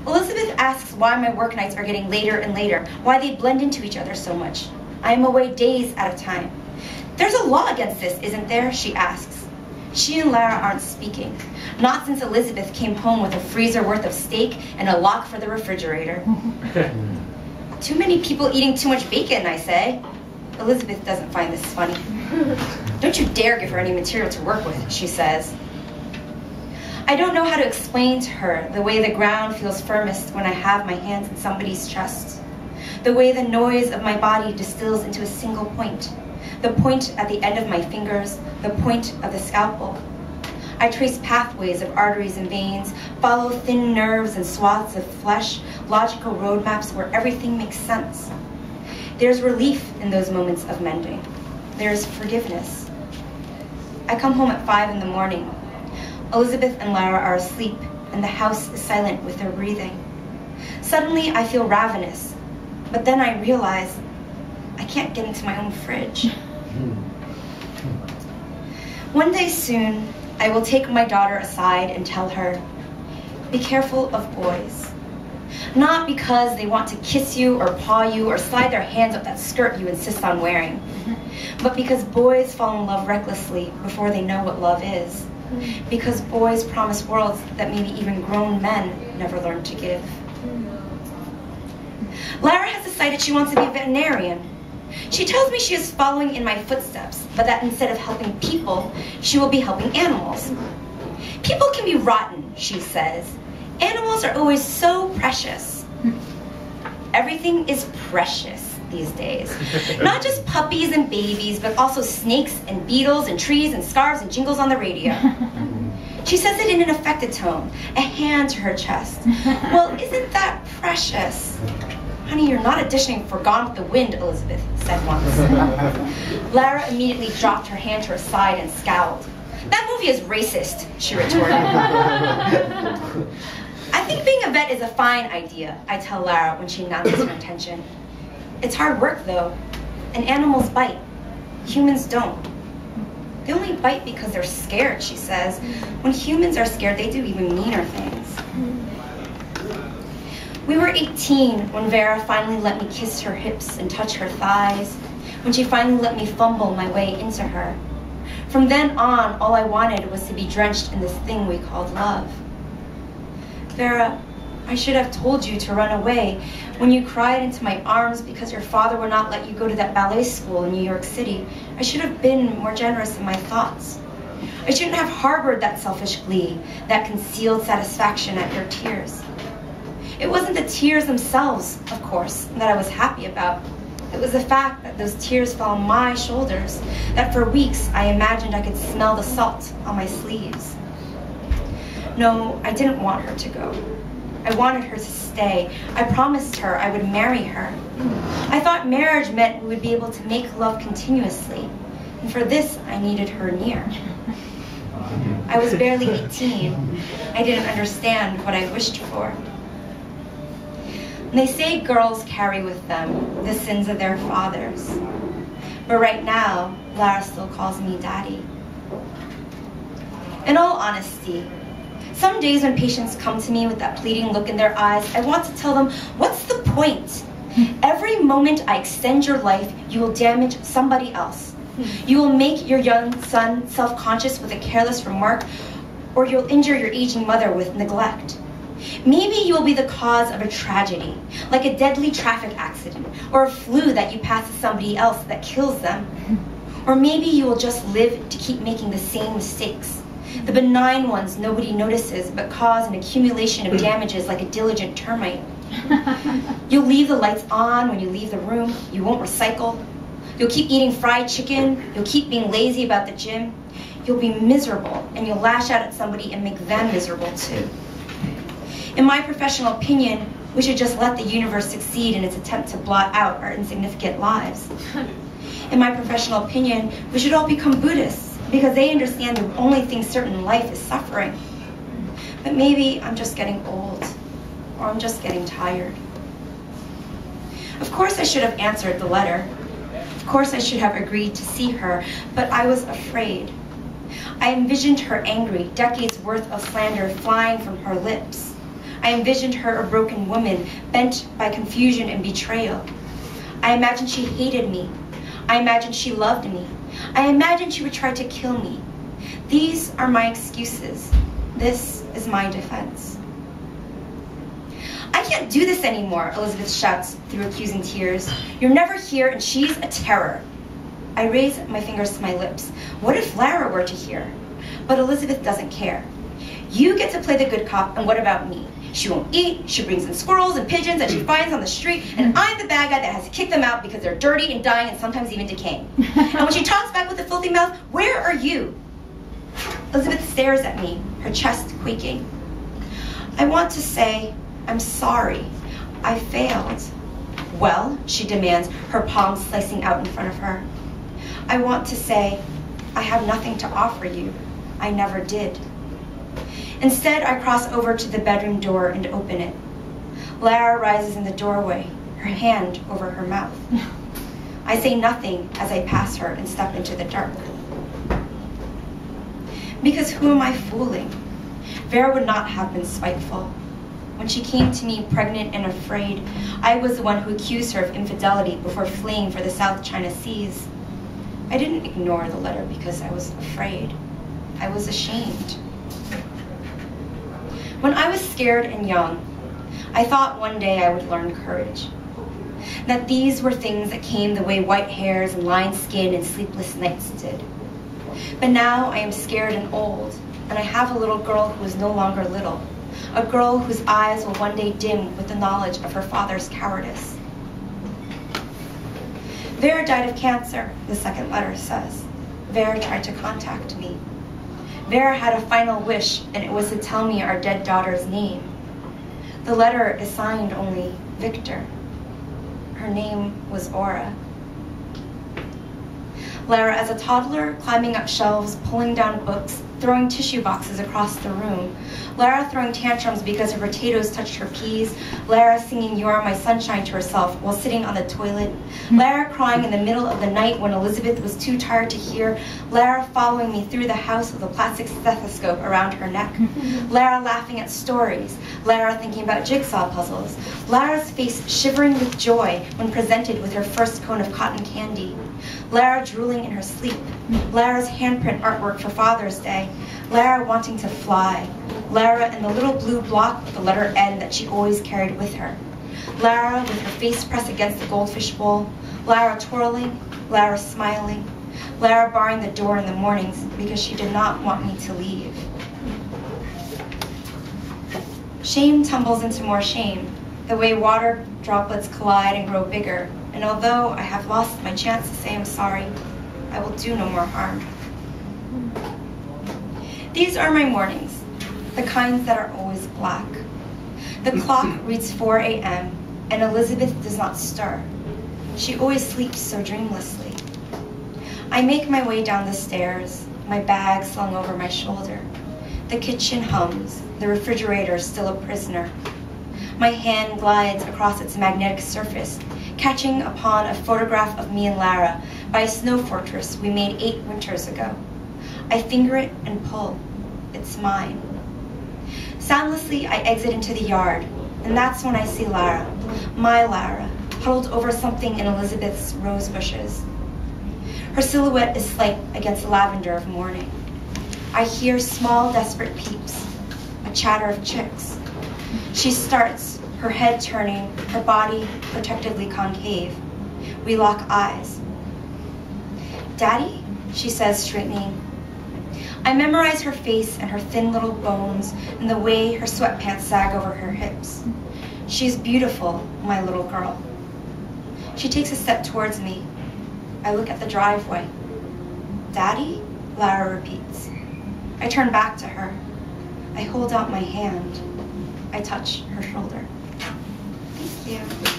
Elizabeth asks why my work nights are getting later and later, why they blend into each other so much. I am away days at a time. There's a law against this, isn't there? She asks. She and Lara aren't speaking. Not since Elizabeth came home with a freezer worth of steak and a lock for the refrigerator. Too many people eating too much bacon, I say. Elizabeth doesn't find this funny. Don't you dare give her any material to work with, she says. I don't know how to explain to her the way the ground feels firmest when I have my hands in somebody's chest. The way the noise of my body distills into a single point. The point at the end of my fingers, the point of the scalpel. I trace pathways of arteries and veins, follow thin nerves and swaths of flesh, logical roadmaps where everything makes sense. There's relief in those moments of mending. There's forgiveness. I come home at 5 in the morning. Elizabeth and Lara are asleep, and the house is silent with their breathing. Suddenly, I feel ravenous, but then I realize I can't get into my own fridge. One day soon, I will take my daughter aside and tell her, be careful of boys. Not because they want to kiss you or paw you or slide their hands up that skirt you insist on wearing, but because boys fall in love recklessly before they know what love is. Because boys promise worlds that maybe even grown men never learn to give. Lara has decided she wants to be a veterinarian. She tells me she is following in my footsteps, but that instead of helping people, she will be helping animals. People can be rotten, she says. Animals are always so precious. Everything is precious these days. Not just puppies and babies, but also snakes and beetles and trees and scarves and jingles on the radio. She says it in an affected tone, a hand to her chest. Well, isn't that precious? Honey, you're not auditioning for Gone with the Wind, Elizabeth said once. Lara immediately dropped her hand to her side and scowled. That movie is racist, she retorted. I think being a vet is a fine idea, I tell Lara when she announces her intention. It's hard work, though, and animals bite. Humans don't. They only bite because they're scared, she says. When humans are scared, they do even meaner things. We were 18 when Vera finally let me kiss her hips and touch her thighs, when she finally let me fumble my way into her. From then on, all I wanted was to be drenched in this thing we called love. Vera, I should have told you to run away when you cried into my arms because your father would not let you go to that ballet school in New York City. I should have been more generous in my thoughts. I shouldn't have harbored that selfish glee, that concealed satisfaction at your tears. It wasn't the tears themselves, of course, that I was happy about. It was the fact that those tears fell on my shoulders, that for weeks I imagined I could smell the salt on my sleeves. No, I didn't want her to go. I wanted her to stay. I promised her I would marry her. I thought marriage meant we would be able to make love continuously, and for this I needed her near. I was barely 18. I didn't understand what I wished for. They say girls carry with them the sins of their fathers. But right now, Lara still calls me daddy. In all honesty, some days when patients come to me with that pleading look in their eyes, I want to tell them, what's the point? Every moment I extend your life, you will damage somebody else. You will make your young son self-conscious with a careless remark, or you'll injure your aging mother with neglect. Maybe you will be the cause of a tragedy, like a deadly traffic accident, or a flu that you pass to somebody else that kills them. Or maybe you will just live to keep making the same mistakes, the benign ones nobody notices but cause an accumulation of damages like a diligent termite. You'll leave the lights on when you leave the room, you won't recycle, you'll keep eating fried chicken, you'll keep being lazy about the gym, you'll be miserable and you'll lash out at somebody and make them miserable too. In my professional opinion, we should just let the universe succeed in its attempt to blot out our insignificant lives. In my professional opinion, we should all become Buddhists because they understand the only thing certain in life is suffering. But maybe I'm just getting old, or I'm just getting tired. Of course I should have answered the letter. Of course I should have agreed to see her, but I was afraid. I envisioned her angry, decades worth of slander flying from her lips. I envisioned her a broken woman, bent by confusion and betrayal. I imagined she hated me. I imagined she loved me. I imagined she would try to kill me. These are my excuses. This is my defense. I can't do this anymore, Elizabeth shouts through accusing tears. You're never here and she's a terror. I raise my fingers to my lips. What if Lara were to hear? But Elizabeth doesn't care. You get to play the good cop, and what about me? She won't eat, she brings in squirrels and pigeons that she finds on the street, and I'm the bad guy that has to kick them out because they're dirty and dying and sometimes even decaying. And when she talks back with a filthy mouth, where are you? Elizabeth stares at me, her chest quaking. I want to say, I'm sorry. I failed. Well, she demands, her palms slicing out in front of her. I want to say, I have nothing to offer you. I never did. Instead, I cross over to the bedroom door and open it. Lara rises in the doorway, her hand over her mouth. I say nothing as I pass her and step into the dark. Because who am I fooling? Vera would not have been spiteful. When she came to me pregnant and afraid, I was the one who accused her of infidelity before fleeing for the South China Seas. I didn't ignore the letter because I was afraid. I was ashamed. When I was scared and young, I thought one day I would learn courage. That these were things that came the way white hairs and lined skin and sleepless nights did. But now I am scared and old, and I have a little girl who is no longer little, a girl whose eyes will one day dim with the knowledge of her father's cowardice. Vera died of cancer, the second letter says. Vera tried to contact me. Vera had a final wish, and it was to tell me our dead daughter's name. The letter is signed only Victor. Her name was Aura. Lara, as a toddler, climbing up shelves, pulling down books, throwing tissue boxes across the room. Lara throwing tantrums because her potatoes touched her peas. Lara singing You're My Sunshine to herself while sitting on the toilet. Lara crying in the middle of the night when Elizabeth was too tired to hear. Lara following me through the house with a plastic stethoscope around her neck. Lara laughing at stories. Lara thinking about jigsaw puzzles. Lara's face shivering with joy when presented with her first cone of cotton candy. Lara drooling in her sleep. Lara's handprint artwork for Father's Day. Lara wanting to fly. Lara and the little blue block with the letter N that she always carried with her. Lara with her face pressed against the goldfish bowl. Lara twirling. Lara smiling. Lara barring the door in the mornings because she did not want me to leave. Shame tumbles into more shame, the way water droplets collide and grow bigger. And although I have lost my chance to say I'm sorry, I will do no more harm. These are my mornings, the kinds that are always black. The clock reads 4 a.m., and Elizabeth does not stir. She always sleeps so dreamlessly. I make my way down the stairs, my bag slung over my shoulder. The kitchen hums, the refrigerator still a prisoner. My hand glides across its magnetic surface, catching upon a photograph of me and Lara by a snow fortress we made 8 winters ago. I finger it and pull. It's mine. Soundlessly, I exit into the yard, and that's when I see Lara, my Lara, huddled over something in Elizabeth's rose bushes. Her silhouette is slight against the lavender of morning. I hear small, desperate peeps, a chatter of chicks. She starts, her head turning, her body protectively concave. We lock eyes. Daddy, she says, straightening. I memorize her face and her thin little bones and the way her sweatpants sag over her hips. She's beautiful, my little girl. She takes a step towards me. I look at the driveway. Daddy? Lara repeats. I turn back to her. I hold out my hand. I touch her shoulder. Thank you.